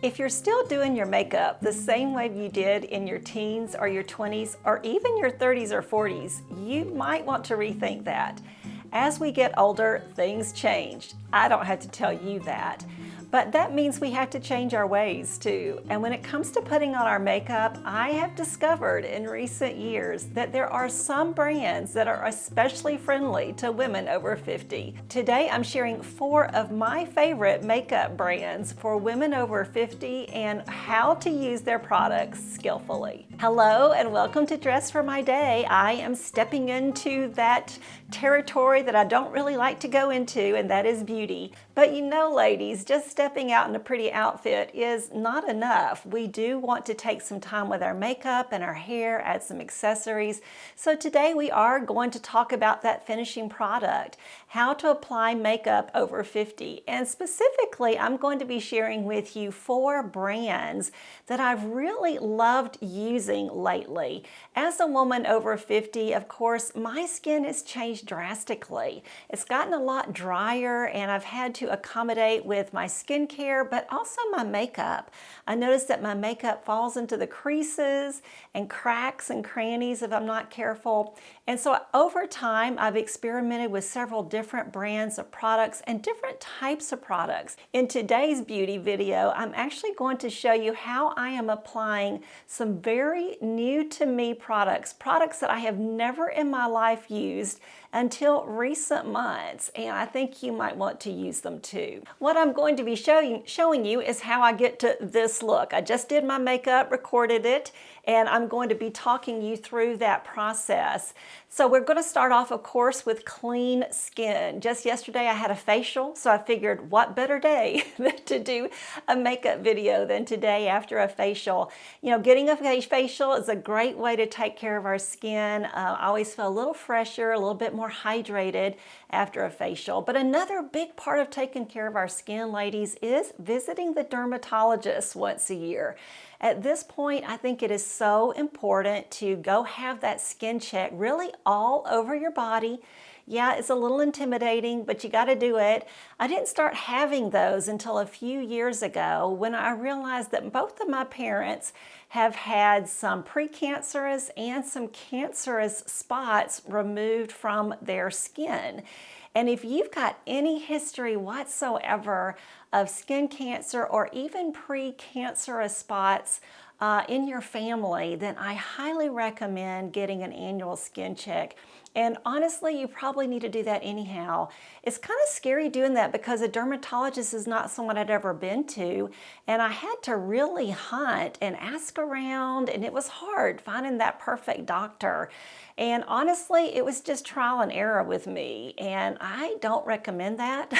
If you're still doing your makeup the same way you did in your teens or your 20s or even your 30s or 40s, you might want to rethink that. As we get older, things change. I don't have to tell you that. But that means we have to change our ways too. And when it comes to putting on our makeup, I have discovered in recent years that there are some brands that are especially friendly to women over 50. Today I'm sharing 4 of my favorite makeup brands for women over 50 and how to use their products skillfully. Hello and welcome to Dress for My Day. I am stepping into that territory that I don't really like to go into, and that is beauty. But you know, ladies, just stepping out in a pretty outfit is not enough. We do want to take some time with our makeup and our hair, add some accessories. So today we are going to talk about that finishing product, how to apply makeup over 50. And specifically, I'm going to be sharing with you 4 brands that I've really loved using lately. As a woman over 50, of course, my skin has changed drastically. It's gotten a lot drier and I've had to accommodate with my skincare, but also my makeup. I noticed that my makeup falls into the creases and cracks and crannies if I'm not careful. And so over time, I've experimented with several different brands of products and different types of products. In today's beauty video, I'm actually going to show you how I am applying some very new to me products that I have never in my life used until recent months, and I think you might want to use them too. What I'm going to be showing you is how I get to this look. I just did my makeup, recorded it, and I'm going to be talking you through that process. So we're going to start off, of course, with clean skin. Just yesterday I had a facial, so I figured what better day to do a makeup video than today after a facial. You know, getting a facial is a great way to take care of our skin. I always feel a little fresher, a little bit more hydrated after a facial. But another big part of taking care of our skin, ladies, is visiting the dermatologist once a year. At this point, I think it is so important to go have that skin check really all over your body. Yeah, it's a little intimidating, but you got to do it. I didn't start having those until a few years ago when I realized that both of my parents have had some precancerous and some cancerous spots removed from their skin. And if you've got any history whatsoever of skin cancer or even precancerous spots in your family, then I highly recommend getting an annual skin check. And honestly, you probably need to do that anyhow. It's kind of scary doing that because a dermatologist is not someone I'd ever been to. And I had to really hunt and ask around, and it was hard finding that perfect doctor. And honestly, it was just trial and error with me, and I don't recommend that.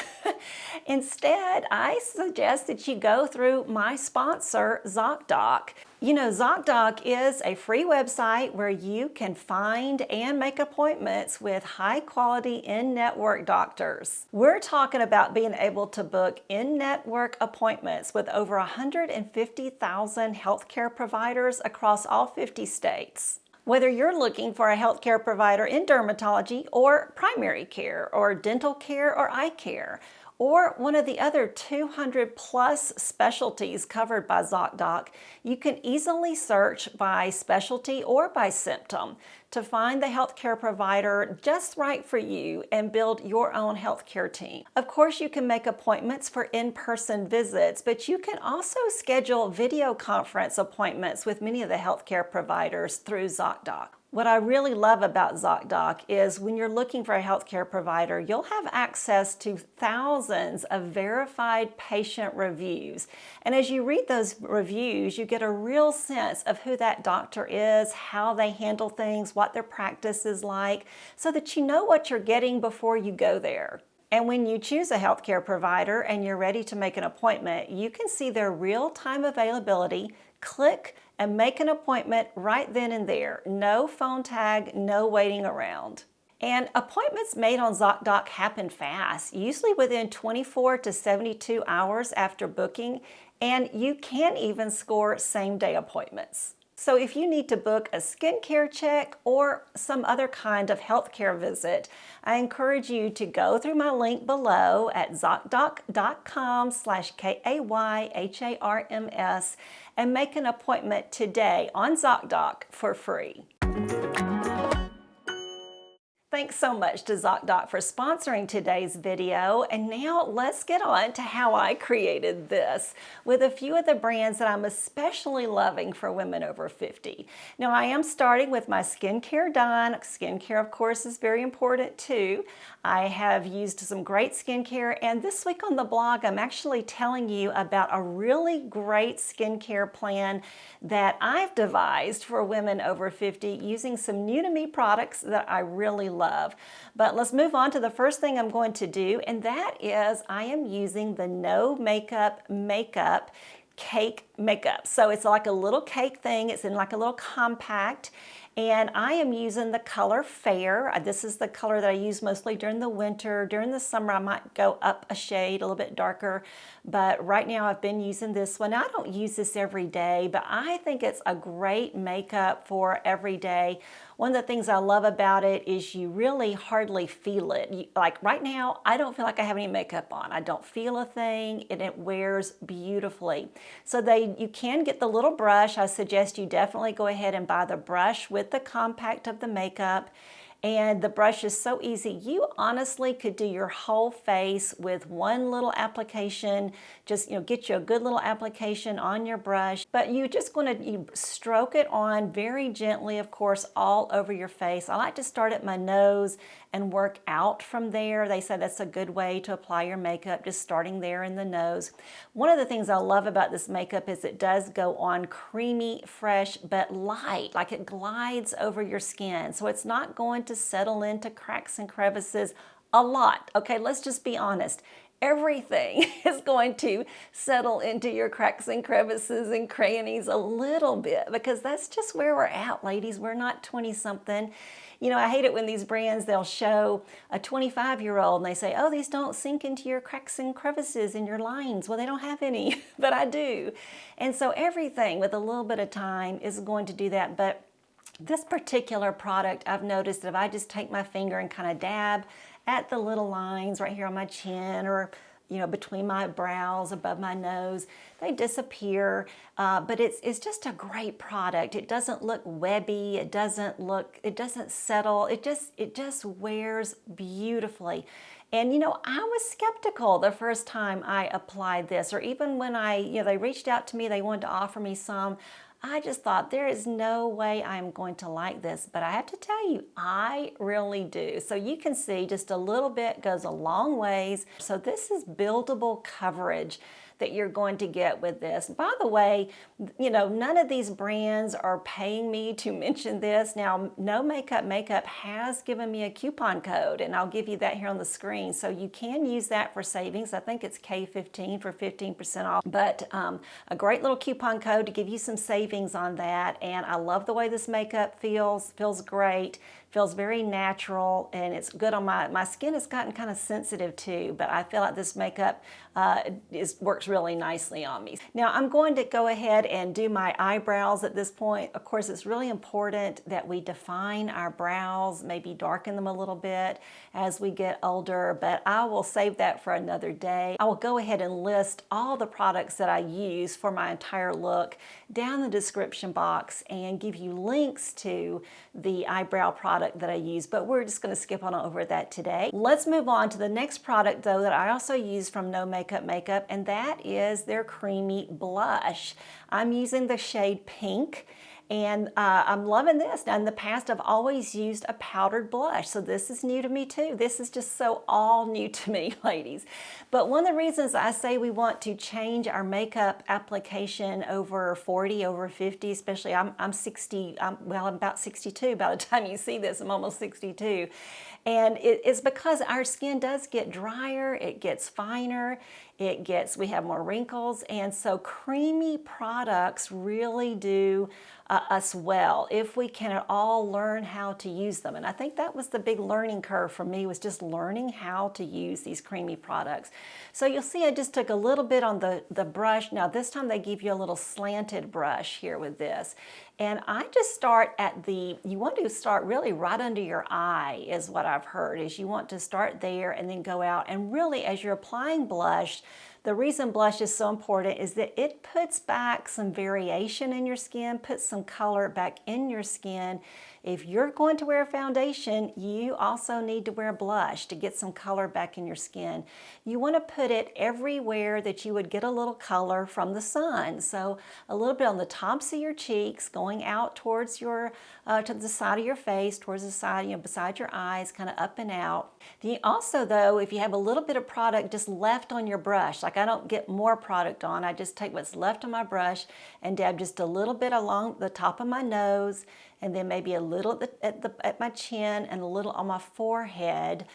Instead, I suggest that you go through my sponsor, ZocDoc. You know, ZocDoc is a free website where you can find and make appointments with high-quality in-network doctors. We're talking about being able to book in-network appointments with over 150,000 healthcare providers across all 50 states. Whether you're looking for a healthcare provider in dermatology or primary care or dental care or eye care, or one of the other 200 plus specialties covered by ZocDoc, you can easily search by specialty or by symptom to find the healthcare provider just right for you and build your own healthcare team. Of course, you can make appointments for in-person visits, but you can also schedule video conference appointments with many of the healthcare providers through ZocDoc. What I really love about ZocDoc is when you're looking for a healthcare provider, you'll have access to thousands of verified patient reviews. And as you read those reviews, you get a real sense of who that doctor is, how they handle things, what their practice is like, so that you know what you're getting before you go there. And when you choose a healthcare provider and you're ready to make an appointment, you can see their real-time availability, click and make an appointment right then and there. No phone tag, no waiting around. And appointments made on ZocDoc happen fast, usually within 24 to 72 hours after booking, and you can even score same-day appointments. So if you need to book a skincare check or some other kind of healthcare visit, I encourage you to go through my link below at ZocDoc.com/KAYHARMS and make an appointment today on ZocDoc for free. Thanks so much to ZocDoc for sponsoring today's video, and now let's get on to how I created this with a few of the brands that I'm especially loving for women over 50. Now I am starting with my skincare done. Skincare, of course, is very important too. I have used some great skincare, and this week on the blog I'm actually telling you about a really great skincare plan that I've devised for women over 50 using some new to me products that I really love. But let's move on to the first thing I'm going to do, and that is I am using the No Makeup Cake Makeup. So it's like a little cake thing. It's in like a little compact, and I am using the color Fair. This is the color that I use mostly during the winter. During the summer I might go up a shade, a little bit darker, but right now I've been using this one. I don't use this every day, but I think it's a great makeup for every day. One of the things I love about it is you really hardly feel it. Like right now, I don't feel like I have any makeup on. I don't feel a thing, and it wears beautifully. So you can get the little brush. I suggest you definitely go ahead and buy the brush with the compact of the makeup. And the brush is so easy. You honestly could do your whole face with one little application. Just get you a good little application on your brush. But you just want to stroke it on very gently, of course, all over your face. I like to start at my nose and work out from there. They say that's a good way to apply your makeup, just starting there in the nose. One of the things I love about this makeup is it does go on creamy, fresh, but light, like it glides over your skin. So it's not going to settle into cracks and crevices a lot. Okay, let's just be honest. Everything is going to settle into your cracks and crevices and crannies a little bit, because that's just where we're at, ladies. We're not 20-something. I hate it when these brands, they'll show a 25-year-old and they say, oh, these don't sink into your cracks and crevices and your lines. Well, they don't have any, but I do. And so everything with a little bit of time is going to do that. But this particular product, I've noticed that if I just take my finger and kind of dab at the little lines right here on my chin, or between my brows, above my nose, they disappear. But it's just a great product. It doesn't look webby. It doesn't settle. It just wears beautifully. And I was skeptical the first time I applied this, or even when they reached out to me, they wanted to offer me some. I just thought, there is no way I'm going to like this, but I have to tell you, I really do. So you can see just a little bit goes a long ways. So this is buildable coverage that you're going to get with this. By the way, none of these brands are paying me to mention this. Now, No Makeup has given me a coupon code, and I'll give you that here on the screen. So you can use that for savings. I think it's K15 for 15% off, but a great little coupon code to give you some savings on that. And I love the way this makeup feels great. Feels very natural, and it's good on my skin. Has gotten kind of sensitive too, but I feel like this makeup works really nicely on me. Now I'm going to go ahead and do my eyebrows at this point. Of course, it's really important that we define our brows, maybe darken them a little bit as we get older, but I will save that for another day. I will go ahead and list all the products that I use for my entire look down in the description box and give you links to the eyebrow product that I use, but we're just going to skip on over that today. Let's move on to the next product though that I also use from No Makeup, and that is their creamy blush. I'm using the shade Pink, and I'm loving this. Now in the past I've always used a powdered blush, so this is new to me too. This is just so all new to me, ladies. But one of the reasons I say we want to change our makeup application over 40, over 50, especially I'm 60, well I'm about 62 by the time you see this, I'm almost 62. And it's because our skin does get drier, it gets finer, we have more wrinkles, and so creamy products really do us well if we can at all learn how to use them. And I think that was the big learning curve for me, was just learning how to use these creamy products. So you'll see I just took a little bit on the brush. Now this time they give you a little slanted brush here with this. And I just start at you want to start really right under your eye is what I've heard, is you want to start there and then go out. And really as you're applying blush, the reason blush is so important is that it puts back some variation in your skin, puts some color back in your skin. If you're going to wear a foundation, you also need to wear blush to get some color back in your skin. You want to put it everywhere that you would get a little color from the sun. So a little bit on the tops of your cheeks, going out towards your, to the side of your face, towards the side, beside your eyes, kind of up and out. Then also though, if you have a little bit of product just left on your brush, like I don't get more product on, I just take what's left on my brush and dab just a little bit along the top of my nose, and then maybe a little at my chin and a little on my forehead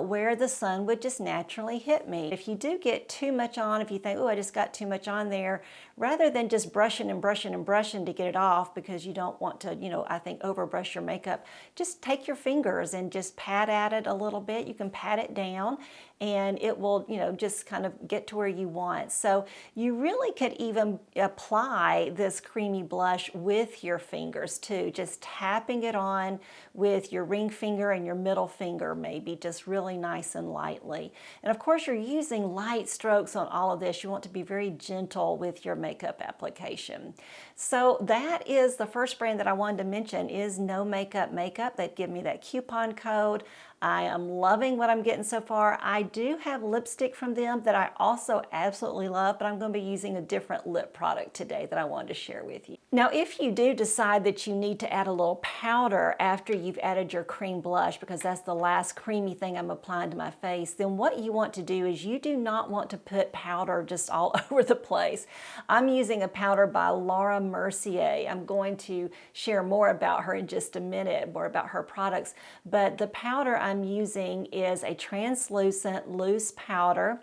where the sun would just naturally hit me. If you do get too much on, if you think, oh, I just got too much on there, rather than just brushing and brushing and brushing to get it off because you don't want to, I think overbrush your makeup, just take your fingers and just pat at it a little bit. You can pat it down and it will, just kind of get to where you want. So you really could even apply this creamy blush with your fingers too, just tapping it on with your ring finger and your middle finger, maybe just really nice and lightly. And of course you're using light strokes on all of this. You want to be very gentle with your makeup application. So that is the first brand that I wanted to mention, is No Makeup Makeup. They've given me that coupon code. I am loving what I'm getting so far. I do have lipstick from them that I also absolutely love, but I'm going to be using a different lip product today that I wanted to share with you. Now, if you do decide that you need to add a little powder after you've added your cream blush, because that's the last creamy thing I'm applying to my face, then what you want to do is you do not want to put powder just all over the place. I'm using a powder by Laura Mercier. I'm going to share more about her in just a minute, more about her products, but the powder I'm using is a translucent loose powder,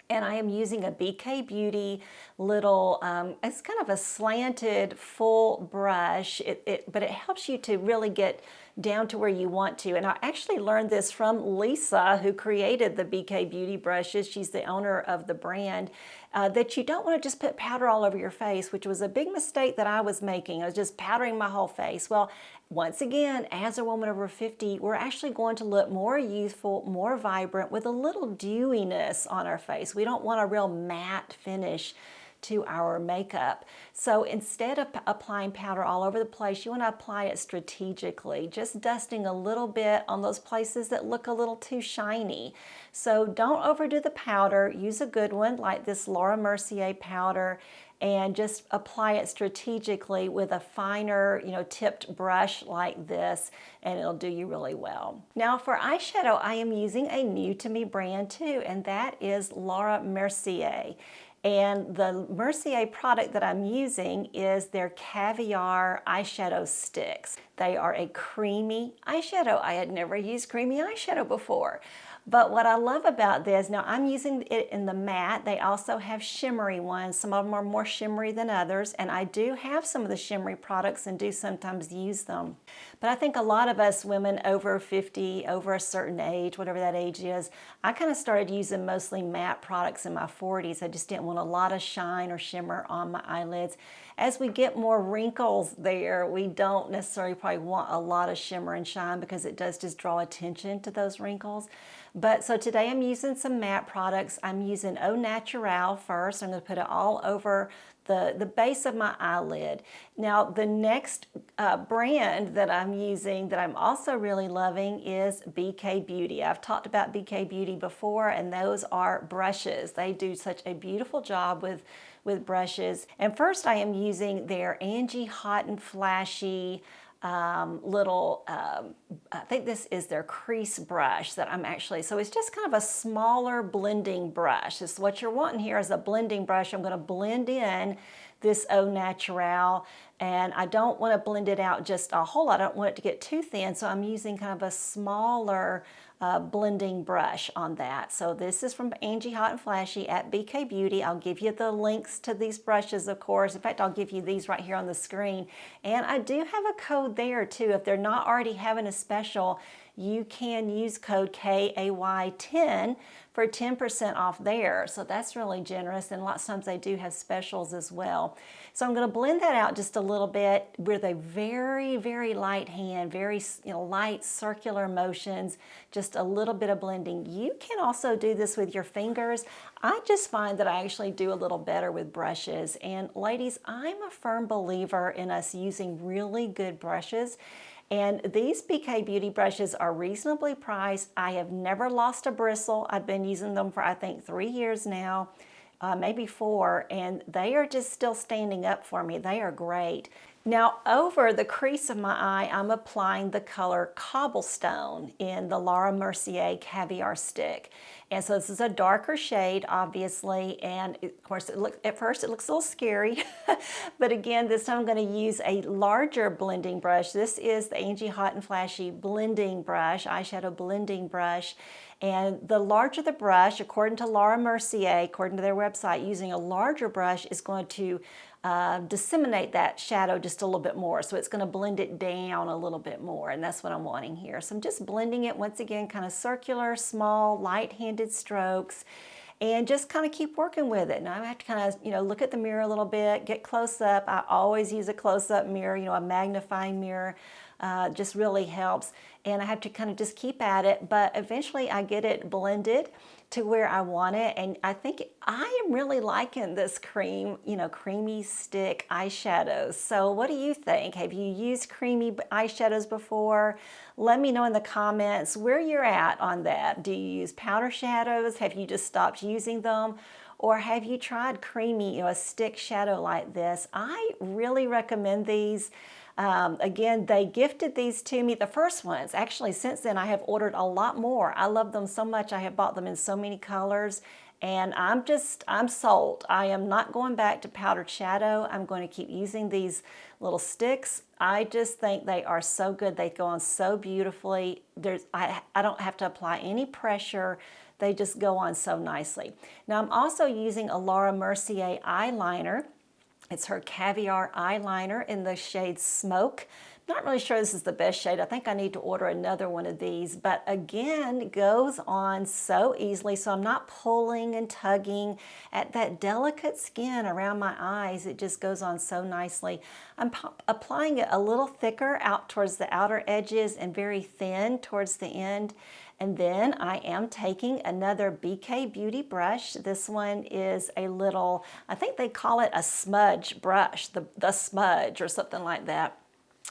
and I am using a BK Beauty little, it's kind of a slanted full brush, but it helps you to really get down to where you want to. And I actually learned this from Lisa, who created the BK Beauty brushes. She's the owner of the brand. That you don't want to just put powder all over your face, which was a big mistake that I was making. I was just powdering my whole face. Well, once again, as a woman over 50, we're actually going to look more youthful, more vibrant, with a little dewiness on our face. We don't want a real matte finish to our makeup. So instead of applying powder all over the place, you want to apply it strategically, just dusting a little bit on those places that look a little too shiny. So don't overdo the powder. Use a good one like this Laura Mercier powder, and just apply it strategically with a finer, tipped brush like this, and it'll do you really well. Now for eyeshadow, I am using a new to me brand too, and that is Laura Mercier. And the Mercier product that I'm using is their Caviar eyeshadow sticks. They are a creamy eyeshadow. I had never used creamy eyeshadow before. But what I love about this, now I'm using it in the matte. They also have shimmery ones. Some of them are more shimmery than others, and I do have some of the shimmery products and do sometimes use them. But I think a lot of us women over 50, over a certain age, whatever that age is, I kind of started using mostly matte products in my 40s. I just didn't want a lot of shine or shimmer on my eyelids. As we get more wrinkles there, we don't necessarily probably want a lot of shimmer and shine because it does just draw attention to those wrinkles. But so today I'm using some matte products. I'm using Au Naturel first. I'm going to put it all over the base of my eyelid. Now the next brand that I'm using that I'm also really loving is BK Beauty. I've talked about BK Beauty before, and those are brushes. They do such a beautiful job with brushes. And first I am using their Angie Hot and Flashy I think this is their crease brush that I'm actually, so it's just kind of a smaller blending brush. This is what you're wanting here is a blending brush. I'm going to blend in this Au Naturel, and I don't want to blend it out just a whole lot. I don't want it to get too thin, so I'm using kind of a smaller blending brush on that. So this is from Angie Hot and Flashy at BK Beauty. I'll give you the links to these brushes, of course. In fact, I'll give you these right here on the screen. And I do have a code there too. If they're not already having a special, you can use code KAY10 for 10% off there. So that's really generous, and lots of times they do have specials as well. So I'm going to blend that out just a little bit with a very, very light hand, very light circular motions, just a little bit of blending. You can also do this with your fingers. I just find that I actually do a little better with brushes. And ladies, I'm a firm believer in us using really good brushes. And these BK Beauty brushes are reasonably priced. I have never lost a bristle. I've been using them for I think 3 years now, maybe 4, and they are just still standing up for me. They are great. Now over the crease of my eye, I'm applying the color Cobblestone in the Laura Mercier Caviar Stick. And so this is a darker shade, obviously, and of course, at first it looks a little scary, but again, this time I'm going to use a larger blending brush. This is the Angie Hot and Flashy blending brush, eyeshadow blending brush, and the larger the brush, according to Laura Mercier, according to their website, using a larger brush is going to disseminate that shadow just a little bit more. So it's going to blend it down a little bit more, and that's what I'm wanting here. So I'm just blending it once again, kind of circular, small, light-handed strokes, and just kind of keep working with it. Now I have to kind of, look at the mirror a little bit, get close up. I always use a close-up mirror, a magnifying mirror. Just really helps, and I have to kind of just keep at it, but eventually I get it blended to where I want it, and I think I am really liking this creamy stick eyeshadows. So what do you think? Have you used creamy eyeshadows before? Let me know in the comments where you're at on that. Do you use powder shadows? Have you just stopped using them? Or have you tried creamy, a stick shadow like this? I really recommend these. Again, they gifted these to me, the first ones. Actually, since then, I have ordered a lot more. I love them so much. I have bought them in so many colors, and I'm sold. I am not going back to powdered shadow. I'm going to keep using these little sticks. I just think they are so good. They go on so beautifully. I don't have to apply any pressure. They just go on so nicely. Now, I'm also using a Laura Mercier eyeliner. It's her Caviar eyeliner in the shade Smoke. Not really sure this is the best shade. I think I need to order another one of these, but again, it goes on so easily, so I'm not pulling and tugging at that delicate skin around my eyes. It just goes on so nicely. I'm applying it a little thicker out towards the outer edges and very thin towards the end. And then I am taking another BK Beauty brush. This one is a little, I think they call it a smudge brush, the smudge or something like that.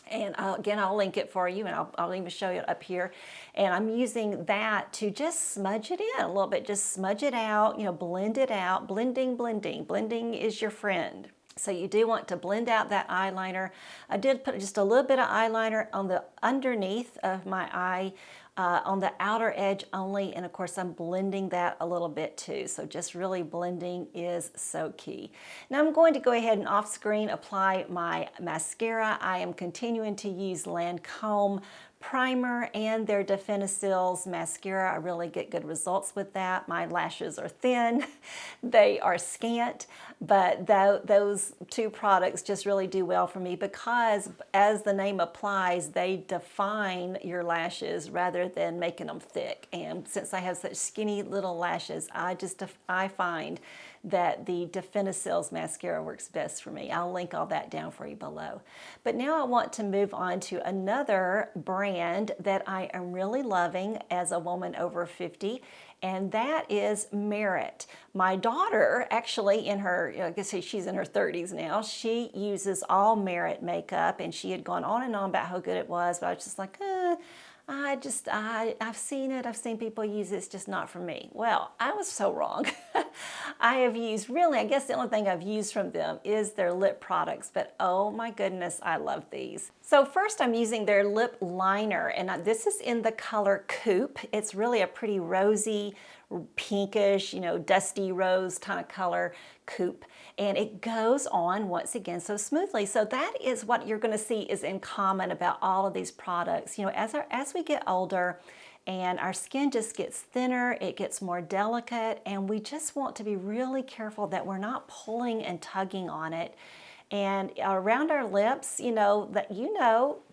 And again, I'll link it for you, and I'll even show you up here. And I'm using that to just smudge it in a little bit, just smudge it out, blend it out. Blending, blending. Blending is your friend. So you do want to blend out that eyeliner. I did put just a little bit of eyeliner on the underneath of my eye, on the outer edge only, and of course I'm blending that a little bit too. So just really blending is so key. Now I'm going to go ahead and off screen apply my mascara. I am continuing to use Lancome primer and their Definicils mascara. I really get good results with that. My lashes are thin, they are scant, but those two products just really do well for me because, as the name applies, they define your lashes rather than making them thick. And since I have such skinny little lashes, I find that the Definicils mascara works best for me. I'll link all that down for you below. But now I want to move on to another brand that I am really loving as a woman over 50, and that is Merit. My daughter, actually in her, I guess she's in her 30s now, she uses all Merit makeup, and she had gone on and on about how good it was, but I was just like, I've seen it, I've seen people use it, it's just not for me. Well, I was so wrong. I have used, really, I guess the only thing I've used from them is their lip products, but oh my goodness, I love these. So first I'm using their lip liner, and this is in the color Coupe. It's really a pretty rosy, pinkish, dusty rose kind of color Coupe, and it goes on once again so smoothly. So that is what you're going to see is in common about all of these products. As we get older and our skin just gets thinner, it gets more delicate, and we just want to be really careful that we're not pulling and tugging on it. And around our lips,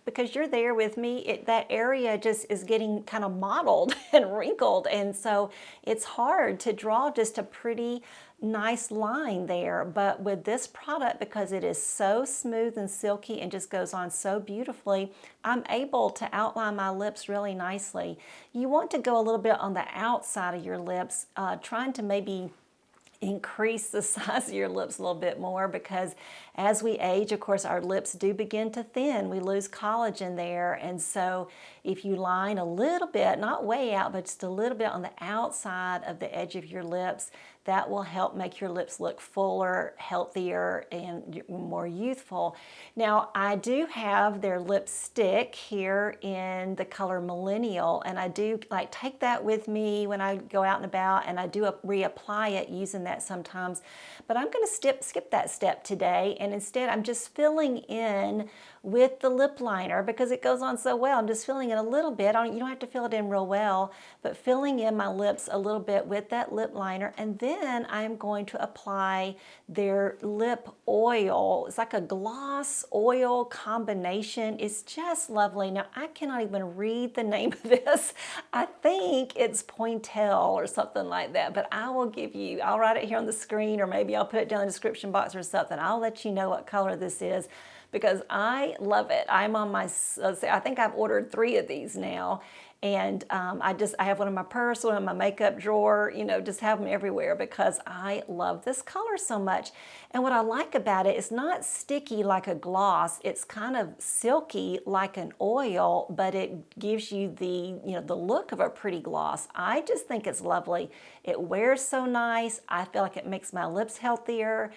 because you're there with me, that area just is getting kind of mottled and wrinkled. And so it's hard to draw just a pretty nice line there. But with this product, because it is so smooth and silky and just goes on so beautifully, I'm able to outline my lips really nicely. You want to go a little bit on the outside of your lips, trying to maybe increase the size of your lips a little bit more, because as we age, of course, our lips do begin to thin. We lose collagen there. And so if you line a little bit, not way out, but just a little bit on the outside of the edge of your lips, that will help make your lips look fuller, healthier, and more youthful. Now, I do have their lipstick here in the color Millennial, and I do take that with me when I go out and about, and I do reapply it using that sometimes. But I'm going to skip that step today, and instead I'm just filling in with the lip liner because it goes on so well. I'm just filling in a little bit. You don't have to fill it in real well, but filling in my lips a little bit with that lip liner, and then I'm going to apply their lip oil. It's like a gloss oil combination. It's just lovely. Now, I cannot even read the name of this. I think it's Pointel or something like that, but I'll write it here on the screen, or maybe I'll put it down in the description box or something. I'll let you know what color this is, because I love it. I'm on I think I've ordered 3 of these now. And I have one in my purse, one in my makeup drawer, just have them everywhere because I love this color so much. And what I like about it is not sticky like a gloss. It's kind of silky like an oil, but it gives you the look of a pretty gloss. I just think it's lovely. It wears so nice. I feel like it makes my lips healthier,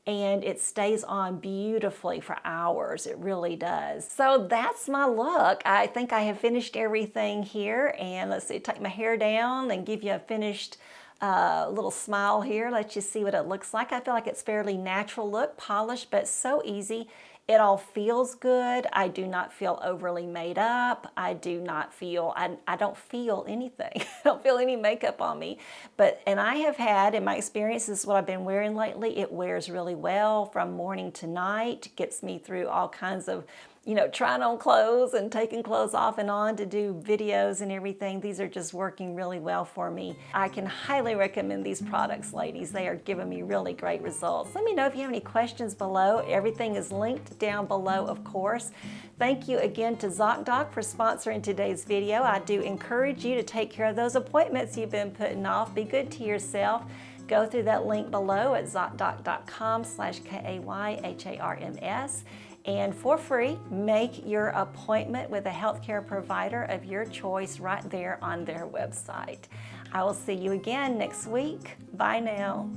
and it stays on beautifully for hours. It really does. So that's my look. I think I have finished everything here, and let's see, take my hair down and give you a finished little smile here, let you see what it looks like. I feel like it's fairly natural look, polished, but so easy. It all feels good. I do not feel overly made up. I don't feel anything. I don't feel any makeup on me. And I have had, in my experience, this is what I've been wearing lately. It wears really well from morning to night. Gets me through all kinds of trying on clothes and taking clothes off and on to do videos and everything. These are just working really well for me. I can highly recommend these products, ladies. They are giving me really great results. Let me know if you have any questions below. Everything is linked down below, of course. Thank you again to ZocDoc for sponsoring today's video. I do encourage you to take care of those appointments you've been putting off. Be good to yourself. Go through that link below at ZocDoc.com/KAYHARMS. And for free, make your appointment with a healthcare provider of your choice right there on their website. I will see you again next week. Bye now.